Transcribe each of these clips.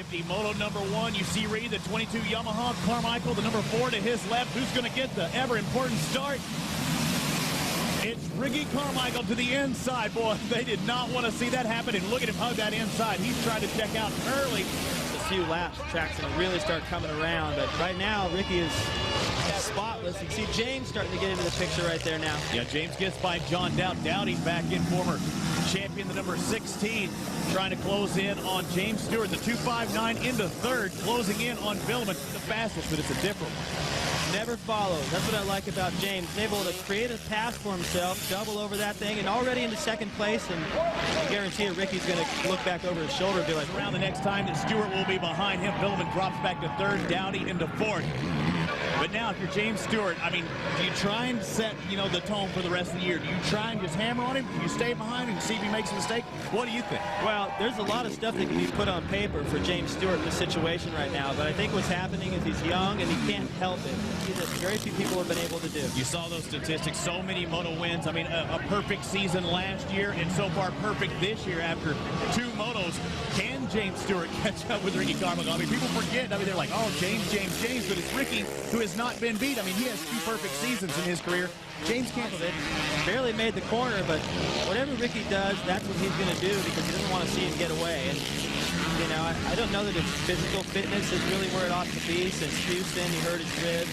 250. Moto number 1, you see Reed, the 22 Yamaha. Carmichael, the number 4 to his left. Who's going to get the ever-important start? It's Ricky Carmichael to the inside. Boy, they did not want to see that happen, and look at him hug that inside. He's trying to check out early. A few laps, the track's going to really start coming around, but right now, Ricky is spotless. You can see James starting to get into the picture right there now. Yeah, James gets by John Dowd. Dowdy back in, former champion, the number 16, trying to close in on James Stewart. The 259 into third, closing in on Billman. The fastest, but it's a different one. Never follows. That's what I like about James. He's able to create a path for himself, double over that thing, and already into second place, and I guarantee you Ricky's going to look back over his shoulder and be like, around the next time that Stewart will be behind him. Billman drops back to third, Dowdy into fourth. But now, if you're James Stewart, I mean, do you try and set, the tone for the rest of the year? Do you try and just hammer on him? Do you stay behind and see if he makes a mistake? What do you think? Well, there's a lot of stuff that can be put on paper for James Stewart in this situation right now, but I think what's happening is he's young and he can't help it. That very few people have been able to do. You saw those statistics, so many moto wins. I mean, a perfect season last year, and so far perfect this year after 2 motos. Can James Stewart catch up with Ricky Carmichael? I mean, people forget. I mean, they're like, oh, James, but it's Ricky who has not been beat. I mean, he has 2 perfect seasons in his career. James can't. Barely made the corner, but whatever Ricky does, that's what he's going to do because he doesn't want to see him get away. And I don't know that his physical fitness is really where it ought to be. Since Houston, he hurt his ribs.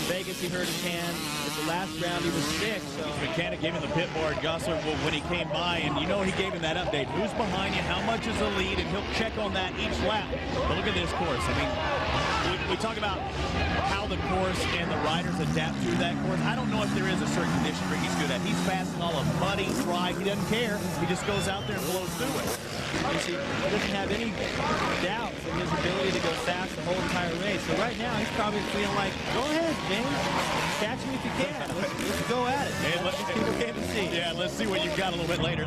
Vegas, he hurt his hand. At the last round, he was sick. So the mechanic gave him the pit board, Gusler, when he came by, and he gave him that update. Who's behind you? How much is the lead? And he'll check on that each lap. But look at this course. I mean, we talk about how the course and the riders adapt to that course. I don't know if there is a certain condition Ricky's good at. He's fast and all of muddy, dry. He doesn't care. He just goes out there and blows through it. He doesn't have any doubt in his ability to go fast the whole entire race. So right now, he's probably feeling like, go ahead, James. Catch me if you can. Let's go at it. And people came to see. Yeah, let's see what you've got a little bit later.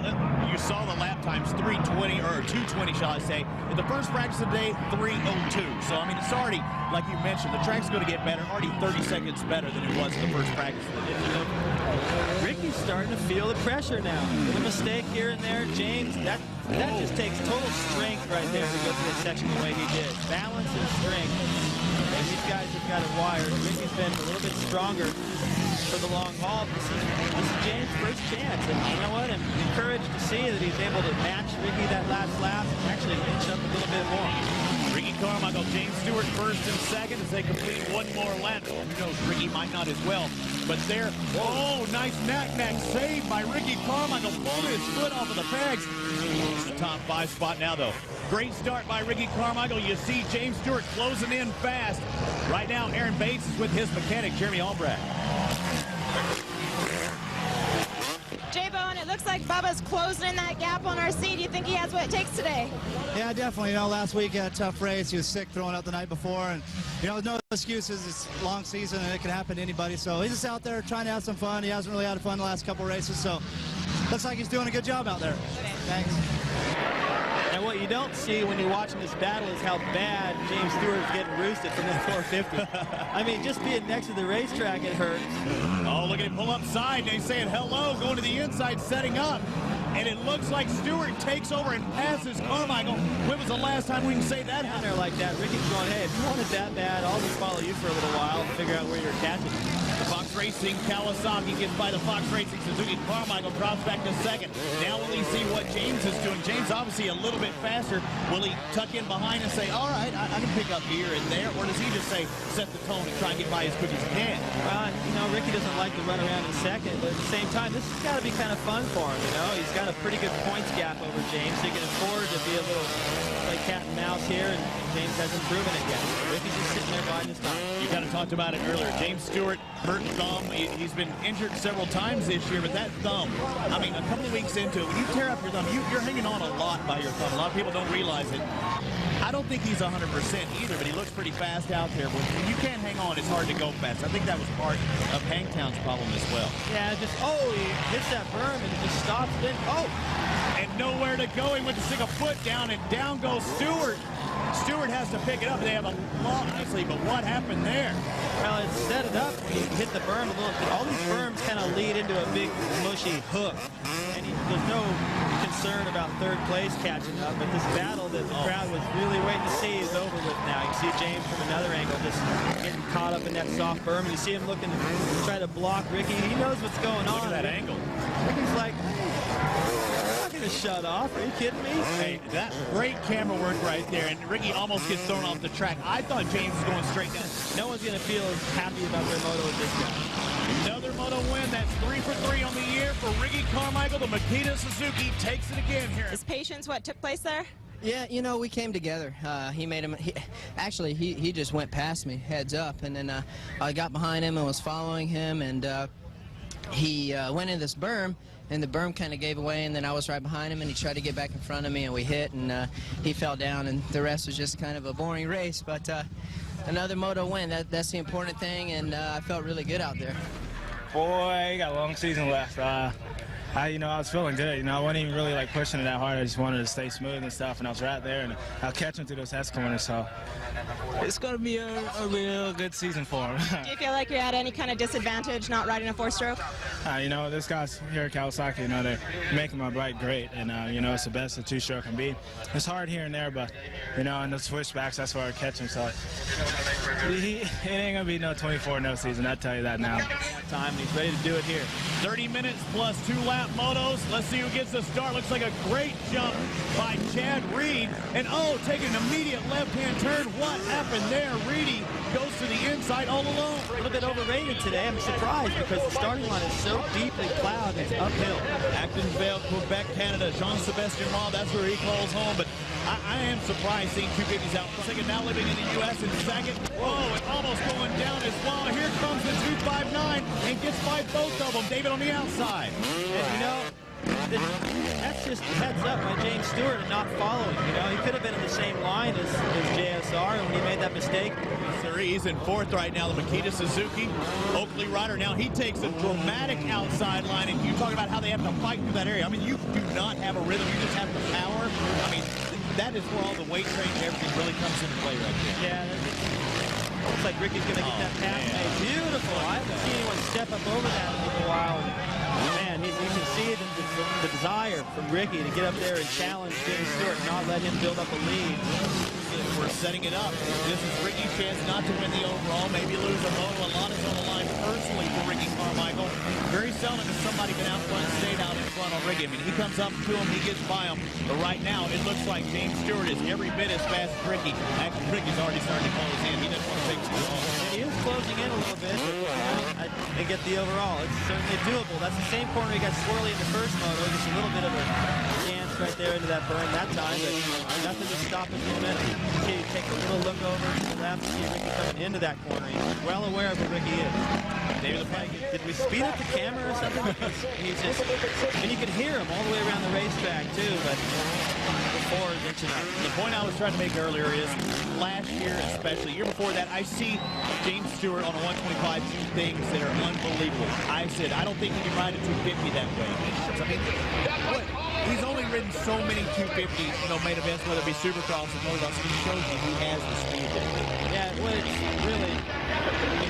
You saw the lap times, 3:20, or 2:20, shall I say. In the first practice of the day, 3:02. So, I mean, it's already, like you mentioned, the track's going to get better. Already 30 seconds better than it was in the first practice of the day. Ricky's starting to feel the pressure now. A mistake here and there. James, that just takes total strength right there to go through that section the way he did. Balance and strength. And these guys have got it wired. Ricky's been a little bit stronger for the long haul. This is James' first chance. And you know what? I'm encouraged to see that he's able to match Ricky that last lap and actually inch up a little bit more. Ricky Carmichael, James Stewart first and second as they complete one more lap. Who knows, Ricky might not as well. But there, nice knack-knack save by Ricky Carmichael. Pulled his foot off of the pegs. It's the top 5 spot now, though. Great start by Ricky Carmichael. You see James Stewart closing in fast. Right now, Aaron Bates is with his mechanic, Jeremy Albrecht. J-Bone, it looks like Bubba's closing in that gap on RC. Do you think he has what it takes today? Yeah, definitely. Last week he had a tough race. He was sick throwing out the night before. And, no excuses. It's a long season, and it can happen to anybody. So he's just out there trying to have some fun. He hasn't really had fun the last couple races. So looks like he's doing a good job out there. Thanks. And what you don't see when you're watching this battle is how bad James Stewart is getting roosted from that 450. I mean, just being next to the racetrack, it hurts. Oh, look at him pull up side. He's saying hello, going to the inside, setting up. And it looks like Stewart takes over and passes Carmichael. When was the last time we can say that? Down there like that, Ricky's going, hey, if you want it that bad, I'll just follow you for a little while and figure out where you're catching. The Fox Racing Kawasaki gets by the Fox Racing Suzuki. Carmichael drops back to second. Now will he see what James is doing? James obviously a little bit faster. Will he tuck in behind and say, all right, I can pick up here and there? Or does he just say, set the tone and try and get by as quick as he can? Well, Ricky doesn't like to run around in second, but at the same time, this has got to be kind of fun for him, He's got a pretty good points gap over James. So he can afford to be a little play cat and mouse here, and James hasn't proven it yet. Ricky's just sitting there biding his time. You kind of talked about it earlier. James Stewart hurt thumb. He's been injured several times this year, but that thumb, I mean, a couple of weeks into it, when you tear up your thumb, you're hanging on a lot by your thumb. A lot of people don't realize it. I don't think he's 100% either, but he looks pretty fast out there. When you can't hang on, it's hard to go fast. I think that was part of Hangtown's problem as well. Yeah, he hits that berm and it just stops. Then, and nowhere to go. He went to stick a foot down, and down goes Stewart. Stewart has to pick it up. They have a long, nicely, but what happened there? Well, it set it up when you hit the berm a little bit. All these berms kind of lead into a big, mushy hook. And there's no concern about third place catching up, but this battle that the crowd was really waiting to see is over with now. You can see James from another angle just getting caught up in that soft berm, and you see him looking to try to block Ricky. He knows what's going on. Look at that angle. Ricky's like, I'm not going to shut off. Are you kidding me? Hey, that's great camera work right there, and Ricky almost gets thrown off the track. I thought James was going straight down. No one's going to feel as happy about their moto as this guy. Another moto win. That's 3 for 3 on the year for Ricky Carmichael. The Makita Suzuki takes it again here. Is patience what took place there? Yeah, you know, we came together. He made him. He just went past me, heads up, and then I got behind him and was following him, and he went in this berm, and the berm kind of gave away, and then I was right behind him, and he tried to get back in front of me, and we hit, and he fell down, and the rest was just kind of a boring race, but another moto win. That's the important thing, and I felt really good out there. Boy, you got a long season left. I was feeling good. I wasn't even really like pushing it that hard. I just wanted to stay smooth and stuff, and I was right there, and I'll catch him through those S corners. So it's going to be a real good season for him. Do you feel like you're at any kind of disadvantage not riding a four-stroke? This guy's here at Kawasaki. They're making my bike great, and it's the best a two-stroke can be. It's hard here and there, but in the switchbacks, that's where I catch him. So it ain't gonna be no 24 no season. I tell you that now. Time, and he's ready to do it here. 30 minutes plus 2-lap motos. Let's see who gets the start. Looks like a great jump by Chad Reed. And taking an immediate left-hand turn. What happened there? Reedy goes to the inside all alone. A little bit overrated today. I'm surprised because the starting line is so deep in cloud and it's uphill. Actonville, Quebec, Canada. Jean-Sébastien Law, that's where he calls home. But I am surprised seeing 250s out. Second, now living in the U.S. in second. Whoa, and almost going down as well. Here comes the 259 and gets by both of them. David on the outside. And that's just heads up by James Stewart and not following. He could have been in the same line as JSR, and when he made that mistake. Sir, he's in fourth right now, the Makita Suzuki. Oakley rider now, he takes a dramatic outside line, and you talk about how they have to fight through that area. You do not have a rhythm, you just have the power. That is where all the weight training and everything really comes into play right there. Yeah, looks like Ricky's going to get that pass made. Beautiful. I haven't seen anyone step up over that in a while. Man, you can see the desire from Ricky to get up there and challenge James Stewart and not let him build up a lead. We're setting it up. This is Ricky's chance not to win the overall, maybe lose a moto. A lot is on the line personally for Ricky Carmichael. Very seldom has somebody been out front and stayed out in front on Ricky. He comes up to him, he gets by him. But right now, it looks like James Stewart is every bit as fast as Ricky. Actually, Ricky's already starting to close in. He doesn't want to take too long. He is closing in a little bit, but they get the overall. It's certainly doable. That's the same corner he got swirly in the first moto. Just a little bit of a chance right there into that berm that time, but nothing to stop him in a minute. He takes a little look over to the left, see Ricky coming into that corner. He's well aware of who Ricky is. David, did we speed up the camera or something? Because he's just, and you can hear him all the way around the racetrack too, but before is inching up. The point I was trying to make earlier is last year, especially year before that, I see James Stewart on a 125 do things that are unbelievable. I said, I don't think he can ride a 250 that way. He's only ridden so many 250s, main events, whether it be Supercross or Motocross. He shows you he has the speed there. Yeah, well, it's really,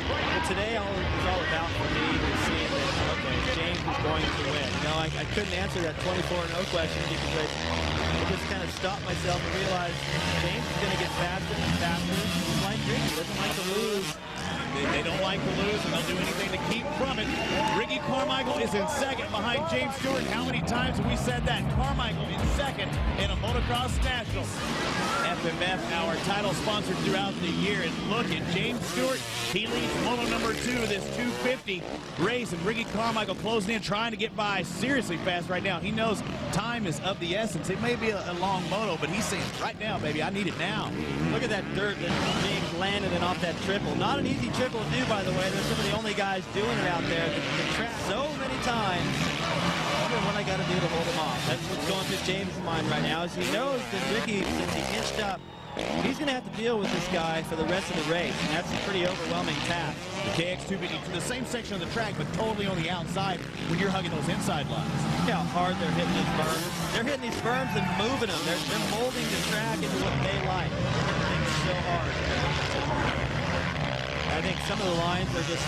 but today it's all about for me is seeing that, okay, James is going to win. I couldn't answer that 24-0 question because I just kind of stopped myself and realized James is going to get faster and faster. He's like Ricky, he doesn't like to lose. They don't like to lose, and they'll do anything to keep from it. Ricky Carmichael is in second behind James Stewart. How many times have we said that? Carmichael in second in a Motocross Nationals. FMF, our title sponsor throughout the year. And look at James Stewart. He leads moto number 2 of this 250 race, and Ricky Carmichael closing in, trying to get by seriously fast right now. He knows time is of the essence. It may be a long moto, but he's saying, right now, baby, I need it now. Look at that dirt that James landed in off that triple. Not an easy triple to do, by the way. They're some of the only guys doing it out there. The track so many times. What I got to do to hold him off. That's what's going through James' mind right now. As he knows that Ricky, since he inched up, he's going to have to deal with this guy for the rest of the race, and that's a pretty overwhelming task. The KX250 to the same section of the track, but totally on the outside when you're hugging those inside lines. Look how hard they're hitting these berms. They're hitting these berms and moving them. They're molding the track into what they like. Things so hard. I think some of the lines are just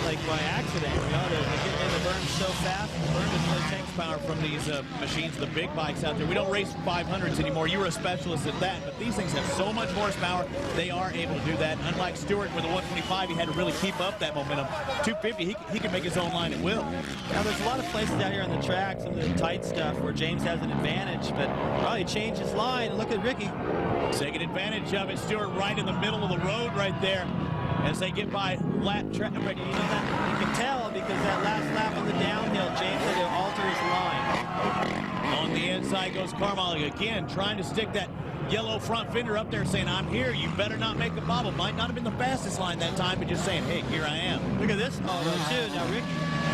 like by accident. You know, they're getting in the berm so fast. The berm is really Tanks power from these machines, the big bikes out there. We don't race 500s anymore. You were a specialist at that, but these things have so much horsepower. They are able to do that. Unlike Stewart with the 125, he had to really keep up that momentum. 250, he can make his own line at will. Now, there's a lot of places out here on the track, some of the tight stuff where James has an advantage, but well, he changed his line. Look at Ricky. Taking advantage of it. Stewart right in the middle of the road right there as they get by lap track. You know that, you can tell because that last lap of the downhill, James had to alter his line. On the inside goes Carmichael again, trying to stick that yellow front fender up there saying, I'm here, you better not make a bobble. Might not have been the fastest line that time, but just saying, hey, here I am. Look at this auto, too. Now, Ricky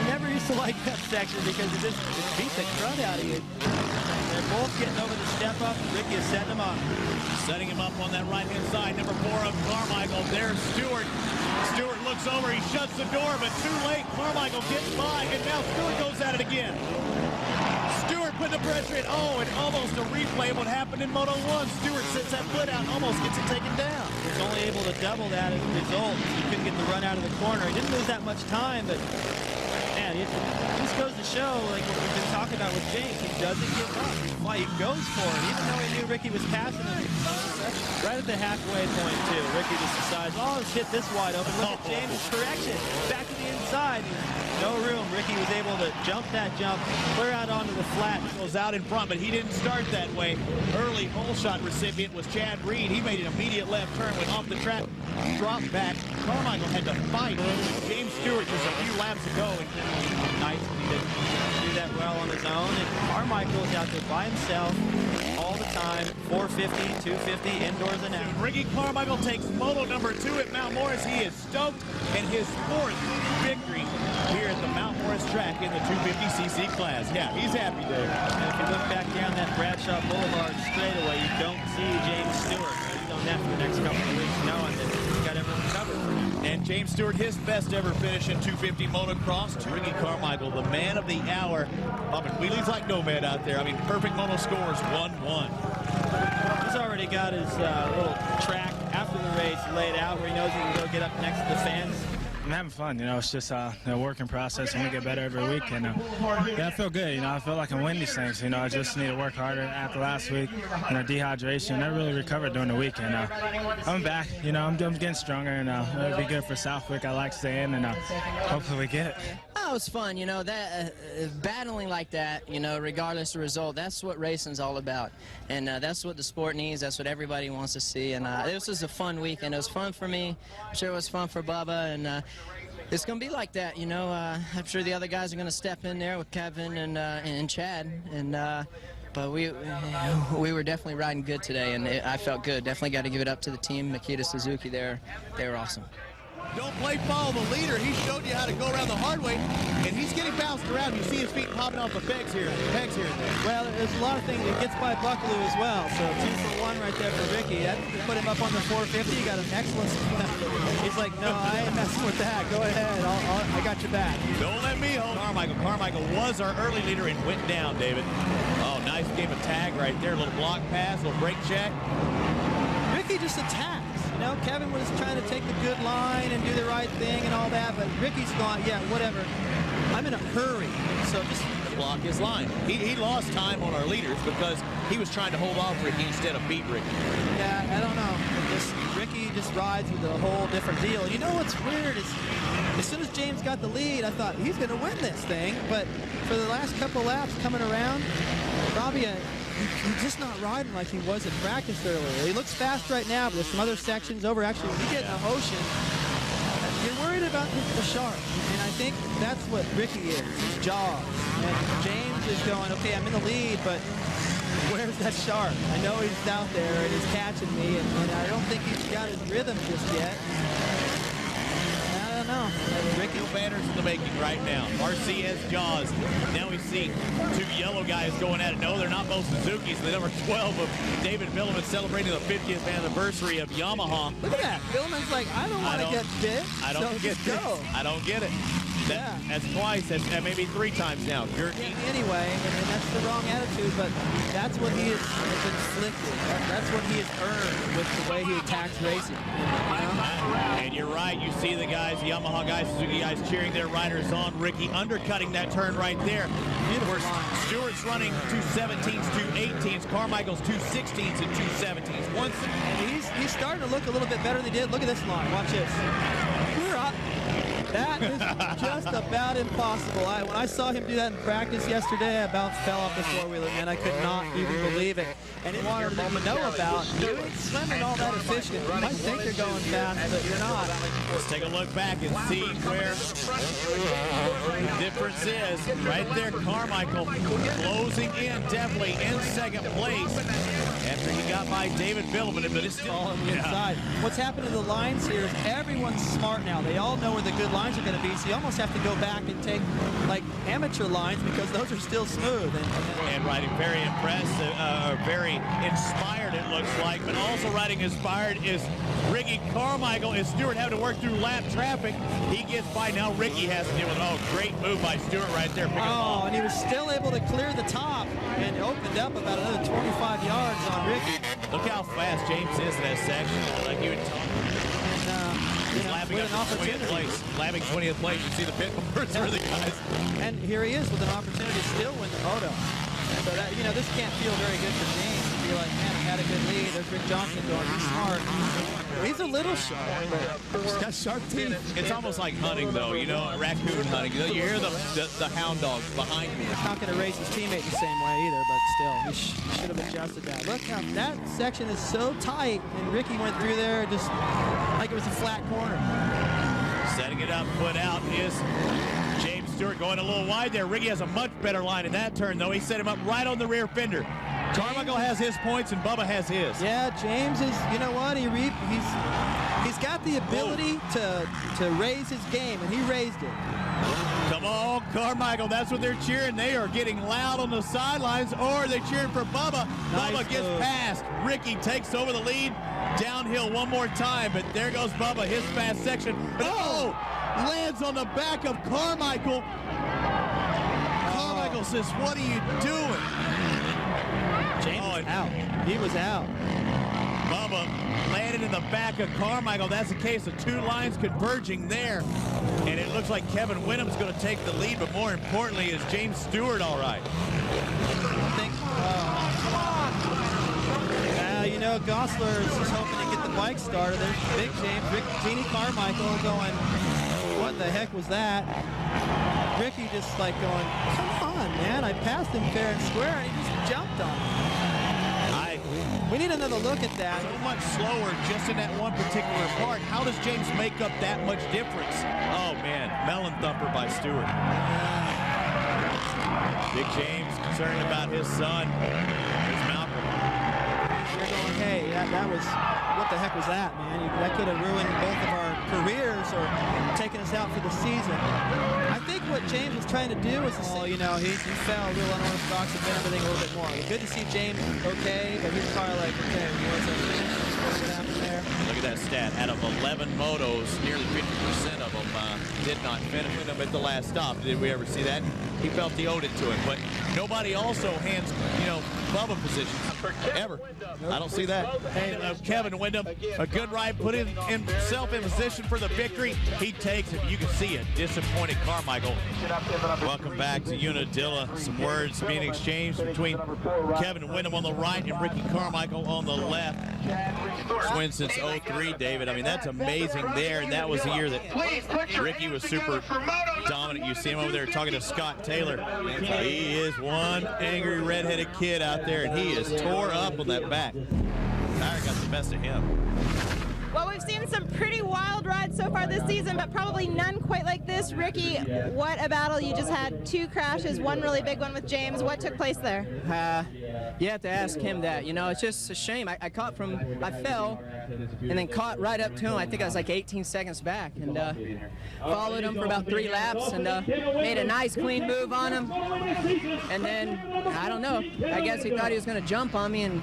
never used to like that section because it just beat the crud out of you. They're both getting over the step up. Ricky is setting him up. Setting him up on that right-hand side. Number 4 of Carmichael. There's Stewart. Stewart looks over. He shuts the door, but too late. Carmichael gets by, and now Stewart goes at it again. Stewart putting the pressure in. Oh, and almost a replay of what happened in Moto 1. Stewart sits that foot out and almost gets it taken down. He was only able to double that as a result. He couldn't get the run out of the corner. He didn't lose that much time, but man, this goes to show, like what we've been talking about with James, he doesn't give up. He goes for it, even though he knew Ricky was passing him. Right at the halfway point, too. Ricky just decides, oh, let's hit this wide open. Look at James' correction. Back to the inside. No room. Ricky was able to jump that jump, clear out onto the flat. Goes out in front, but he didn't start that way. Early hole shot recipient was Chad Reed. He made an immediate left turn, went off the track, dropped back. Carmichael had to fight James Stewart just a few laps ago. And nice. He didn't do that well on his own. And Carmichael is out there by himself all the time. 450, 250, indoors and out. Ricky Carmichael takes moto number 2 at Mount Morris. He is stoked, and his 4th victory here at the Mount Morris track in the 250cc class. Yeah, he's happy there. And if you look back down that Bradshaw Boulevard straightaway, you don't see James Stewart. He's on that for the next couple of weeks, knowing that he's got everything covered. And James Stewart, his best ever finish in 250 motocross. To Ricky Carmichael, the man of the hour, bumping wheelies like Nomad out there. I mean, perfect moto scores, 1-1. He's already got his little track after the race laid out where he knows he can go get up next to the fans. I'm having fun, you know, it's just a working process and we get better every week. And yeah, I feel good, you know, I feel like I'm winning these things, you know, I just need to work harder after last week. You know, dehydration, I really recovered during the week. And I'm back, you know, I'm getting stronger and it'll be good for Southwick. I like staying and hopefully we get it. Oh, it was fun, you know, that battling like that, you know, regardless of result, that's what racing's all about. And that's what the sport needs, that's what everybody wants to see. And this was a fun weekend. It was fun for me. I'm sure it was fun for Bubba. And it's going to be like that, you know. I'm sure the other guys are going to step in there with Kevin and Chad. And but we were definitely riding good today, and I felt good. Definitely got to give it up to the team. Makita Suzuki, they were awesome. Don't play follow the leader. He showed you how to go around the hard way, and he's getting bounced around. You see his feet popping off the pegs here and there. Well, there's a lot of things. It gets by Buckaloo as well, so 2 for 1 right there for Ricky. That put him up on the 450. He got an excellent spin. He's like, no, I ain't messing with that. Go ahead. I got your back. Don't let me hold Carmichael. Carmichael was our early leader and went down, David. Oh, nice game of tag right there. A little block pass, a little brake check. Ricky just attacks. You know, Kevin was trying to take the good line and do the right thing and all that, but Ricky's gone, yeah, whatever. I'm in a hurry, so just block his line. He lost time on our leaders because he was trying to hold off Ricky instead of beat Ricky. Yeah, I don't know. Ricky just rides with a whole different deal. And you know what's weird is as soon as James got the lead, I thought he's going to win this thing, but for the last couple laps coming around, Robbie, he's just not riding like he was in practice earlier. He looks fast right now, but there's some other sections over. Actually, when you get in the ocean, you're worried about the shark. And I think that's what Ricky is, his jaws. And James is going, okay, I'm in the lead, but where's that shark? I know he's out there and he's catching me, and I don't think he's got his rhythm just yet. I don't know. Ricky banners in the making right now. RC has jaws. Now we see 2 yellow guys going at it. No, they're not both Suzukis. The number 12 of David Milliman celebrating the 50th anniversary of Yamaha. Look at that. Milliman's like, I don't want to get bit. I don't get it. I don't get it. That's twice. That's maybe 3 times now. Anyway, and that's the wrong attitude, but that's what he has inflicted. That's what he has earned with the way he attacks racing. And you're right. You see the guys, the Yamaha guys, Suzuki guys cheering their riders on. Ricky undercutting that turn right there. Beautiful. Stewart's running 217s, 218s. Carmichael's 216s and 217s. And he's starting to look a little bit better than he did. Look at this line. Watch this. We're up. That is just about impossible. When I saw him do that in practice yesterday, I about fell off the four-wheeler, man. I could not even believe it. And it wanted to let me know about you ain't swimming all that efficient. You might think you're going fast, but you're not. Let's take a look back and see where the difference is. Right there, Carmichael closing in definitely in second place after he got by David Billiman, but it's still on the inside. What's happened to the lines here is everyone's smart now. They all know where the good lines are going to be, so you almost have to go back and take like amateur lines because those are still smooth. And riding very impressed, very inspired it looks like, but also riding inspired is Ricky Carmichael. As Stewart having to work through lap traffic, he gets by. Now Ricky has to deal with it. Great move by Stewart right there. And he was still able to clear the top and opened up about another 25 yards on Ricky. Look how fast James is in that section, like you would talk. Lapping up 20th place. Lapping 20th place. You see the pit numbers for the guys. And here he is with an opportunity to still win the moto. So that, this can't feel very good for James to be like, man, I had a good lead. There's Rick Johnson going. He's smart. He's a little sharp, but he's got sharp teeth. It's almost like hunting, though. Raccoon hunting. You hear the hound dogs behind me. He's not going to race his teammate the same way either, but still, he should have adjusted that. Look how that section is so tight, and Ricky went through there just like it was a flat corner. Setting it up, foot out is James Stewart going a little wide there. Ricky has a much better line in that turn, though. He set him up right on the rear fender. Carmichael has his points and Bubba has his. Yeah, James is, you know what? He's got the ability to raise his game, and he raised it. Come on, Carmichael. That's what they're cheering. They are getting loud on the sidelines, or they're cheering for Bubba. Nice Bubba gets past. Ricky takes over the lead. Downhill one more time, but there goes Bubba, his fast section. But lands on the back of Carmichael. Carmichael says, what are you doing? James was out. He was out. Bubba landed in the back of Carmichael. That's a case of 2 lines converging there. And it looks like Kevin Wyndham's going to take the lead, but more importantly, is James Stewart all right? I think, Gosler is just hoping to get the bike started. There's Big James, Teeny Carmichael going, what the heck was that? Ricky just like going, come on, man. I passed him fair and square, and he just jumped on him. We need another look at that. So much slower just in that one particular part. How does James make up that much difference? Oh, man. Melon thumper by Stewart. Big James concerned about his son. Here's Malcolm. You're going, hey, that was, what the heck was that, man? That could have ruined both of our careers or taken us out for the season. I think what James was trying to do was to say, he fell real unorthodox and did everything a little bit more. Good to see James okay, but he's probably like, okay, what's happened there? Look at that stat. Out of 11 motos, nearly 50% of them did not finish them at the last stop. Did we ever see that? He felt he owed it to him, but nobody also hands, Bubba position ever. I don't see that. And Kevin Wyndham, a good ride, put himself in position for the victory. He takes it. You can see a disappointed Carmichael. Welcome back to Unadilla. Some words being exchanged between Kevin Wyndham on the right and Ricky Carmichael on the left. Win since 03, David. I mean, that's amazing there. And that was the year that Ricky was super dominant. You see him over there talking to Scott Taylor. He is one angry redheaded kid out there, and he is tore up on that back. Tire got the best of him. Well, we've seen some pretty wild rides so far this season, but probably none quite like this. Ricky, what a battle. You just had 2 crashes, one really big one with James. What took place there? You have to ask him that. It's just a shame. I fell and then caught right up to him. I think I was like 18 seconds back, and followed him for about 3 laps and made a nice clean move on him. And then, I don't know, I guess he thought he was going to jump on me and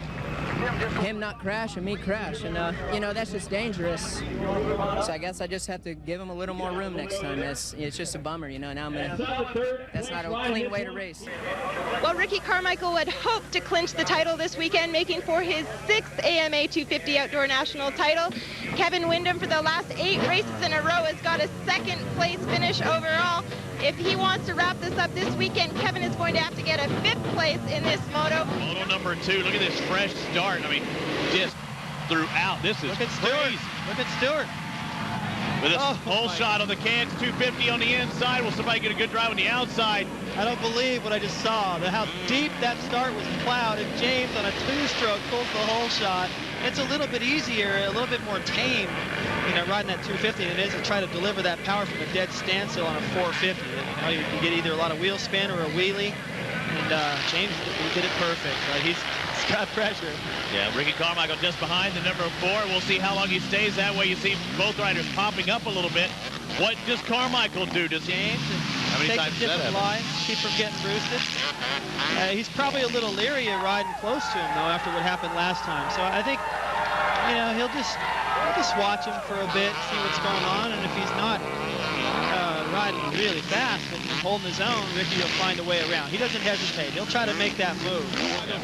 him not crash and me crash, and you know, that's just dangerous. So I guess I just have to give him a little more room next time. It's just a bummer, you know. Now that's not a clean way to race. Well, Ricky Carmichael would hope to clinch the title this weekend, making for his 6th AMA 250 Outdoor National title. Kevin Windham, for the last 8 races in a row, has got a 2nd place finish overall. If he wants to wrap this up this weekend, Kevin is going to have to get a 5th place in this moto. Moto number 2. Look at this fresh start. I mean, just throughout. This is Look at Stewart. crazy. Look at Stewart. With a whole shot on the KX 250 on the inside. Will somebody get a good drive on the outside? I don't believe what I just saw, how deep that start was plowed, and James on a 2-stroke pulls the whole shot. It's a little bit easier, a little bit more tame, you know, riding that 250 than it is to try to deliver that power from a dead standstill on a 450. You know, you can get either a lot of wheel spin or a wheelie, and James did it perfect. Right? He's got pressure. Yeah, Ricky Carmichael just behind the number 4. We'll see how long he stays that way. You see both riders popping up a little bit. What does Carmichael do? Does James take a different line, keep from getting roosted. He's probably a little leery of riding close to him, though, after what happened last time. So I think, you know, he'll just watch him for a bit, see what's going on, and if he's not riding really fast and holding his own, Ricky will find a way around. He doesn't hesitate. He'll try to make that move.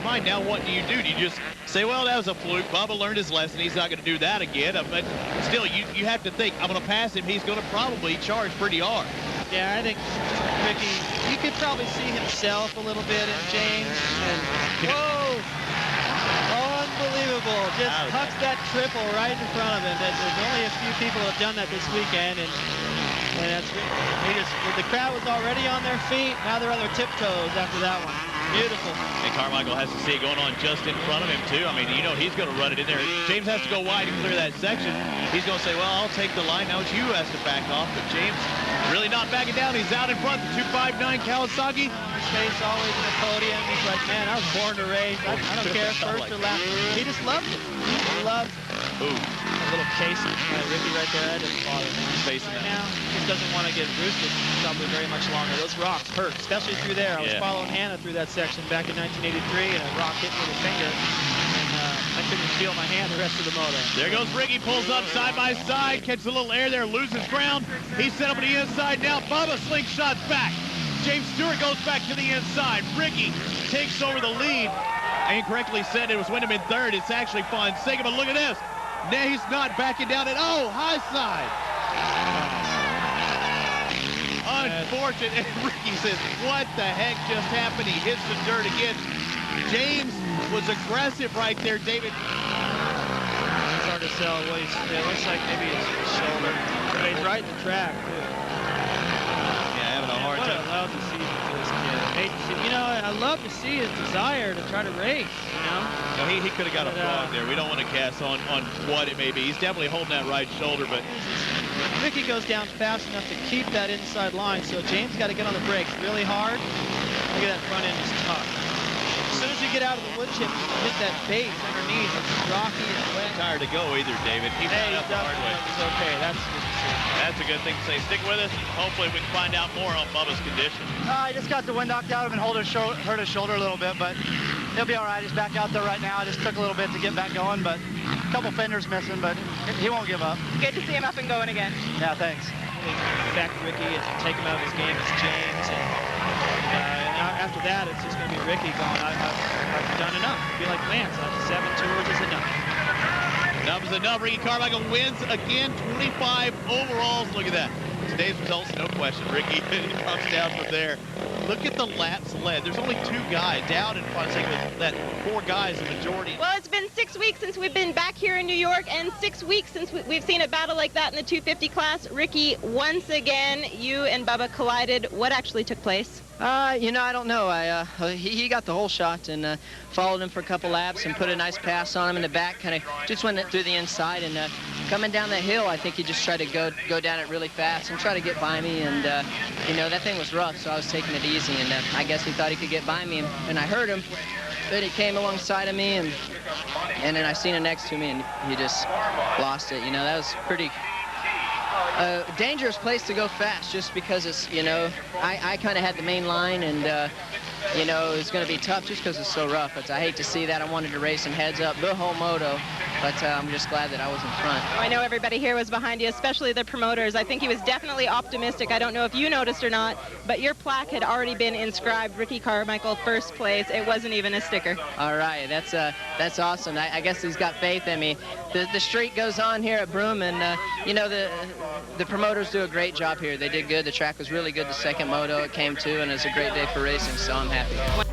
Fine. Now what do? Do you just say, well, that was a fluke. Bubba learned his lesson. He's not going to do that again. But still, you have to think, I'm going to pass him. He's going to probably charge pretty hard. Yeah, I think Ricky, you could probably see himself a little bit in James. And, whoa! Unbelievable. Just hucks that triple right in front of him. There's only a few people that have done that this weekend. And that's, the crowd was already on their feet. Now they're on their tiptoes after that one. Beautiful. And Carmichael has to see it going on just in front of him, too. I mean, you know, he's going to run it in there. James has to go wide to clear that section. He's going to say, well, I'll take the line. Now it's you who has to back off. But James really not backing down. He's out in front. The 259 Kawasaki. His face always in the podium. He's like, man, I was born to race. I don't care first or last. He just loves it. He loves it. Ooh. A little casing. Ricky right there. That doesn't bother him. Facing right now, he just doesn't want to get roosted probably very much longer. Those rocks hurt, especially through there. I was following Hannah through that section back in 1983, and a rock hit me in the finger, and I couldn't feel my hand the rest of the moto. There goes Ricky, pulls up side by side, catches a little air there, loses ground. He's set up on the inside now. Bubba slingshots back. James Stewart goes back to the inside. Ricky takes over the lead. I incorrectly said it was Windham in 3rd. It's actually Fonseca, but look at this. Now he's not backing down at high side. Unfortunate. And Ricky says, what the heck just happened? He hits the dirt again. James was aggressive right there, David. It's hard to tell. It looks like maybe his shoulder. But he's right in the track, too. Yeah, having a hard time. What a lousy season for this kid. You know, I love to see his desire to try to race, you know? No, he could have got a frog there. We don't want to guess on what it may be. He's definitely holding that right shoulder, but Ricky goes down fast enough to keep that inside line, so James got to get on the brakes really hard. Look at that front end is tough. As soon as you get out of the wood chip, you hit that base underneath. It's rocky and wet. Tired to go either, David. He found out the hard way. It's okay. That's good to see. That's a good thing to say. Stick with us. Hopefully we can find out more on Bubba's condition. I just got the wind knocked out of him and hurt his shoulder a little bit, but he'll be all right. He's back out there right now. It just took a little bit to get back going, but a couple fenders missing, but he won't give up. Good to see him up and going again. Yeah, thanks. Back to Ricky and take him out of his game is James. And after that, it's just going to be Ricky going, I've done enough. Be like Lance, 7 tours is enough. Enough is enough. Ricky Carmichael wins again, 25 overalls. Look at that. Today's results, no question. Ricky comes down from there. Look at the laps led. There's only 2 guys down in Fonseca. That 4 guys, the majority. Well, it's been 6 weeks since we've been back here in New York, and 6 weeks since we've seen a battle like that in the 250 class. Ricky, once again, you and Bubba collided. What actually took place? You know, I don't know. He got the whole shot and followed him for a couple laps and put a nice pass on him in the back. Kind of just went through the inside and coming down that hill, I think he just tried to go down it really fast and try to get by me. And you know, that thing was rough, so I was taking it easy. And I guess he thought he could get by me, and I heard him. But he came alongside of me, and then I seen him next to me, and he just lost it. You know, that was pretty. Dangerous place to go fast just because it's, you know, I kind of had the main line and you know, it was going to be tough just because it's so rough. But I hate to see that. I wanted to race him heads up the whole moto, but I'm just glad that I was in front. I know everybody here was behind you, especially the promoters. I think he was definitely optimistic. I don't know if you noticed or not, but your plaque had already been inscribed Ricky Carmichael first place. It wasn't even a sticker. All right, that's awesome. I guess he's got faith in me. The streak goes on here at Broome, and you know, the promoters do a great job here. They did good. The track was really good the second moto it came to, and it was a great day for racing, so I'm happy.